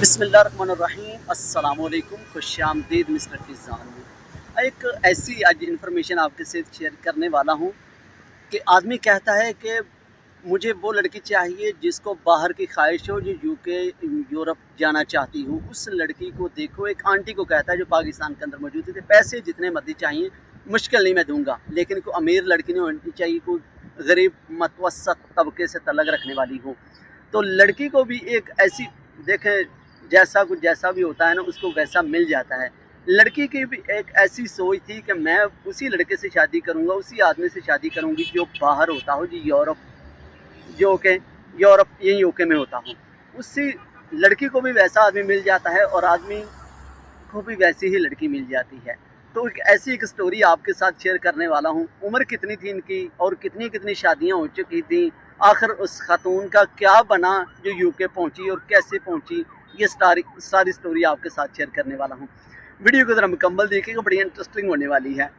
बिस्मिल्लाहिर्रहमानिर्रहीम अस्सलामुअलैकुम खुशामदीद मिस्टर फिज़ान में एक ऐसी आज इन्फॉर्मेशन आपके साथ शेयर करने वाला हूँ कि आदमी कहता है कि मुझे वो लड़की चाहिए जिसको बाहर की ख्वाहिश हो, जो यूके यूरोप जाना चाहती हूँ। उस लड़की को देखो, एक आंटी को कहता है जो पाकिस्तान के अंदर मौजूद थे, पैसे जितने मर्जी चाहिए मुश्किल नहीं मैं दूंगा, लेकिन कोई अमीर लड़की नहीं होनी चाहिए, कोई गरीब मतवसत तबके से तलक रखने वाली हो। तो लड़की को भी एक ऐसी देखें, जैसा भी होता है ना उसको वैसा मिल जाता है। लड़की की भी एक ऐसी सोच थी कि मैं उसी लड़के से शादी करूंगा, उसी आदमी से शादी करूंगी जो बाहर होता हो, जो यूरोप, जो कि यूरोप यही यूके में होता हो। उसी लड़की को भी वैसा आदमी मिल जाता है और आदमी को भी वैसी ही लड़की मिल जाती है। तो एक स्टोरी आपके साथ शेयर करने वाला हूँ। उम्र कितनी थी इनकी और कितनी कितनी शादियाँ हो चुकी थी, आखिर उस खातून का क्या बना जो यूके पहुँची और कैसे पहुँची, ये सारी स्टोरी आपके साथ शेयर करने वाला हूँ। वीडियो को ज़रा मुकम्मल देखिएगा, बड़ी इंटरेस्टिंग होने वाली है।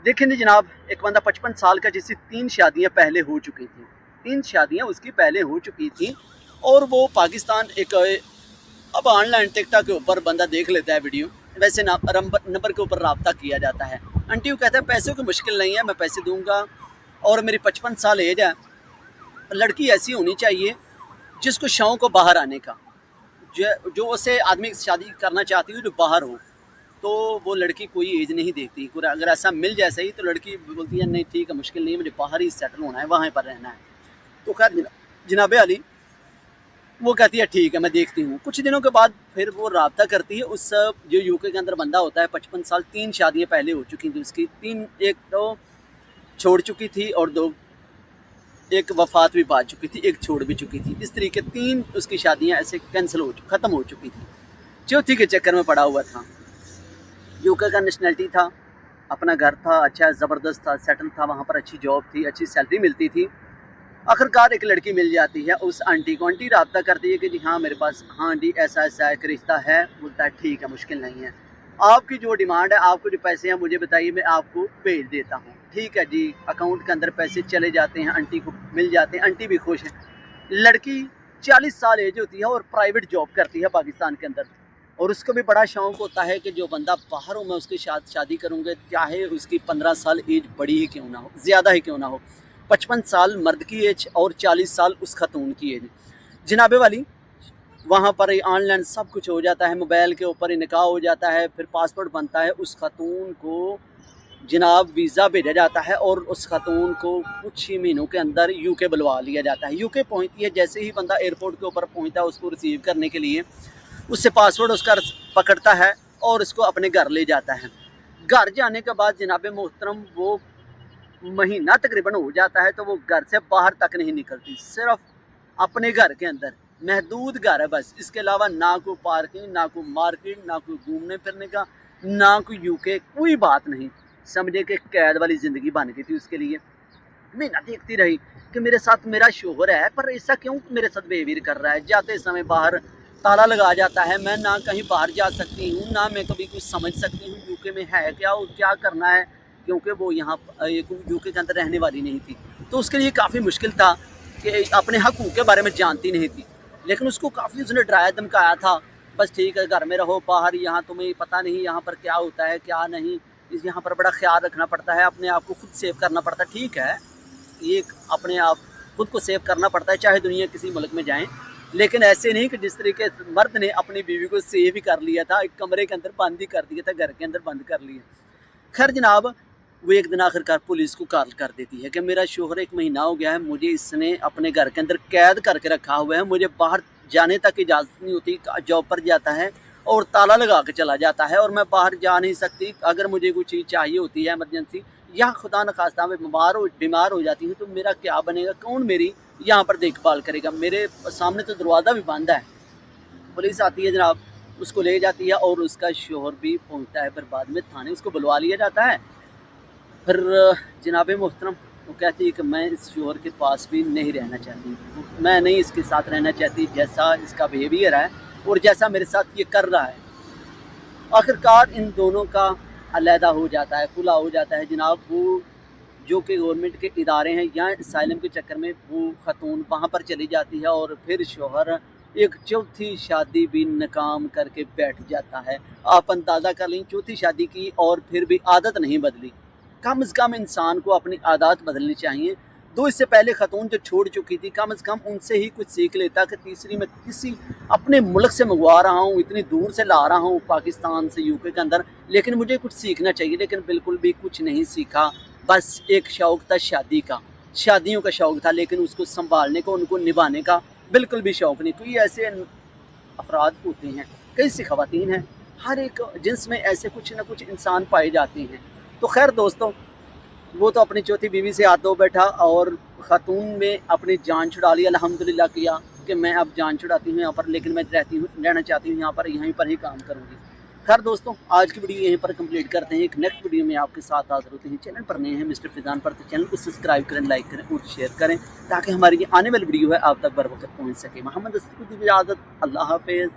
देखें जी जनाब, एक बंदा 55 साल का जिससे 3 शादियाँ पहले हो चुकी थी, 3 शादियाँ उसकी पहले हो चुकी थी और वो पाकिस्तान एक अब ऑनलाइन टिकटॉक के ऊपर बंदा देख लेता है वीडियो, वैसे नंबर के ऊपर रब्ता किया जाता है। आंटी को कहता है पैसों की मुश्किल नहीं है, मैं पैसे दूंगा और मेरी 55 साल एज है, लड़की ऐसी होनी चाहिए जिसको शौक हो बाहर आने का, जो उसे आदमी शादी करना चाहती हो जो बाहर हो। तो वो लड़की कोई एज नहीं देखती, अगर ऐसा मिल जाए सही तो लड़की बोलती है नहीं ठीक है, मुश्किल नहीं है, मुझे बाहर ही सेटल होना है, वहाँ पर रहना है। तो खैर जनाब अली वो कहती है ठीक है मैं देखती हूँ। कुछ दिनों के बाद फिर वो रब्ता करती है उस जो यूके के अंदर बंदा होता है, 55 साल, 3 शादियाँ पहले हो चुकी थी उसकी, 3, एक तो छोड़ चुकी थी और 2 एक वफात भी पा चुकी थी, एक छोड़ भी चुकी थी। इस तरीके 3 उसकी शादियाँ ऐसे ख़त्म हो चुकी थी। चौथी के चक्कर में पड़ा हुआ था। यूके का नेशनलिटी था, अपना घर था, अच्छा ज़बरदस्त था, सेटल था, वहाँ पर अच्छी जॉब थी, अच्छी सैलरी मिलती थी। आखिरकार एक लड़की मिल जाती है उस आंटी को। आंटी रब्ता करती है कि जी हाँ मेरे पास, हाँ जी ऐसा ऐसा एक रिश्ता है। बोलता है ठीक है मुश्किल नहीं है, आपकी जो डिमांड है, आपको जो पैसे हैं मुझे बताइए, मैं आपको भेज देता हूँ। ठीक है जी, अकाउंट के अंदर पैसे चले जाते हैं, आंटी को मिल जाते हैं, आंटी भी खुश है। लड़की 40 साल एज होती है और प्राइवेट जॉब करती है पाकिस्तान के अंदर, और उसको भी बड़ा शौक़ होता है कि जो बंदा बाहर हो मैं उसकी शादी करूँगा, चाहे उसकी 15 साल एज बड़ी ही क्यों ना हो, ज़्यादा ही क्यों ना हो। 55 साल मर्द की एज और 40 साल उस खतून की एज। जनाबे वाली वहाँ पर ऑनलाइन सब कुछ हो जाता है, मोबाइल के ऊपर ही निकाह हो जाता है, फिर पासपोर्ट बनता है, उस खतून को जनाब वीज़ा भेजा जाता है और उस खतून को कुछ ही महीनों के अंदर यूके बुलवा लिया जाता है। यूके पहुँचती है, जैसे ही बंदा एयरपोर्ट के ऊपर पहुँचता है उसको रिसीव करने के लिए उससे पासपोर्ट उसका पकड़ता है और उसको अपने घर ले जाता है। घर जाने के बाद जनाब मोहतरम वो महीना तकरीबन हो जाता है तो वो घर से बाहर तक नहीं निकलती, सिर्फ अपने घर के अंदर महदूद घर है बस। इसके अलावा ना कोई पार्किंग, ना कोई मार्केट, ना कोई घूमने फिरने का, ना कोई यूके, कोई बात नहीं। समझे कि कैद वाली ज़िंदगी बन गई थी उसके लिए। महीना देखती रही कि मेरे साथ मेरा शोहर है, पर ऐसा क्यों मेरे साथ बिहेवियर कर रहा है, जाते समय बाहर ताला लगा जाता है, मैं ना कहीं बाहर जा सकती हूँ, ना मैं कभी कुछ समझ सकती हूँ यूके में है क्या और क्या करना है, क्योंकि वो यहाँ यूके के अंदर रहने वाली नहीं थी। तो उसके लिए काफ़ी मुश्किल था कि अपने हकूक़ के बारे में जानती नहीं थी। लेकिन उसको काफ़ी उसने डराया धमकाया था, बस ठीक है घर में रहो, बाहर यहाँ तुम्हें पता नहीं यहाँ पर क्या होता है क्या नहीं, यहाँ पर बड़ा ख्याल रखना पड़ता है, अपने आप को खुद सेव करना पड़ता है। ठीक है, ये अपने आप खुद को सेव करना पड़ता है चाहे दुनिया किसी मुल्क में जाएं, लेकिन ऐसे नहीं कि जिस तरीके मर्द ने अपनी बीवी को सेव ही कर लिया था, एक कमरे के अंदर बंद ही कर दिया था, घर के अंदर बंद कर लिया। खैर जनाब वो एक दिन आखिरकार पुलिस को कॉल कर देती है कि मेरा शोहर 1 महीना हो गया है, मुझे इसने अपने घर के अंदर कैद करके रखा हुआ है, मुझे बाहर जाने तक इजाज़त नहीं होती, जॉब पर जाता है और ताला लगा के चला जाता है और मैं बाहर जा नहीं सकती। अगर मुझे कोई चीज़ चाहिए होती है इमरजेंसी या खुदा न खास्ता मैं बीमार हो जाती हूँ तो मेरा क्या बनेगा, कौन मेरी यहाँ पर देखभाल करेगा, मेरे सामने तो दरवाज़ा भी बंद है। पुलिस आती है जनाब, उसको ले जाती है और उसका शोहर भी पहुँचता है, फिर बाद में थाने उसको बुलवा लिया जाता है। फिर जनाब मोहतरम वो कहती है कि मैं इस शोहर के पास भी नहीं रहना चाहती, मैं नहीं इसके साथ रहना चाहती, जैसा इसका बिहेवियर है और जैसा मेरे साथ ये कर रहा है। आखिरकार इन दोनों का अलहदा हो जाता है, खुला हो जाता है जनाब। वो जो कि गवर्नमेंट के इदारे हैं या असाइलम के चक्कर में वो खतून वहाँ पर चली जाती है और फिर शोहर एक चौथी शादी भी नाकाम करके बैठ जाता है। आप अंदाज़ा कर लें, चौथी शादी की और फिर भी आदत नहीं बदली। कम से कम इंसान को अपनी आदत बदलनी चाहिए। दो इससे पहले ख़तून जो छोड़ चुकी थी, कम से कम उनसे ही कुछ सीख लेता कि तीसरी मैं किसी अपने मुल्क से मंगवा रहा हूँ, इतनी दूर से ला रहा हूँ पाकिस्तान से यूके के अंदर, लेकिन मुझे कुछ सीखना चाहिए। लेकिन बिल्कुल भी कुछ नहीं सीखा, बस एक शौक़ था शादी का, शादियों का शौक़ था, लेकिन उसको संभालने का, उनको निभाने का बिल्कुल भी शौक़ नहीं। कोई ऐसे अफराद होते हैं, कई सी ख़वातीन हैं, हर एक जिन्स में ऐसे कुछ ना कुछ इंसान पाए जाते हैं। तो खैर दोस्तों, वो तो अपनी चौथी बीवी से हाथ धो बैठा और ख़ातून में अपनी जान छुड़ा ली। अल्हम्दुलिल्लाह किया कि मैं अब जान छुड़ाती हूँ यहाँ पर, लेकिन मैं रहना चाहती हूँ यहाँ पर, यहीं पर ही काम करूँगी। खैर दोस्तों, आज की वीडियो यहीं पर कंप्लीट करते हैं। एक नेक्स्ट वीडियो में आपके साथ हाज़िर होते हैं। चैनल पर नए हैं मिस्टर फिजान पर, तो चैनल को सब्सक्राइब करें, लाइक करें और शेयर करें, ताकि हमारी ये आने वाली वीडियो है आप तक बर वक्त पहुँच सके। मोहम्मद अस्द को दी इजाज़त, अल्लाह हाफ़िज़।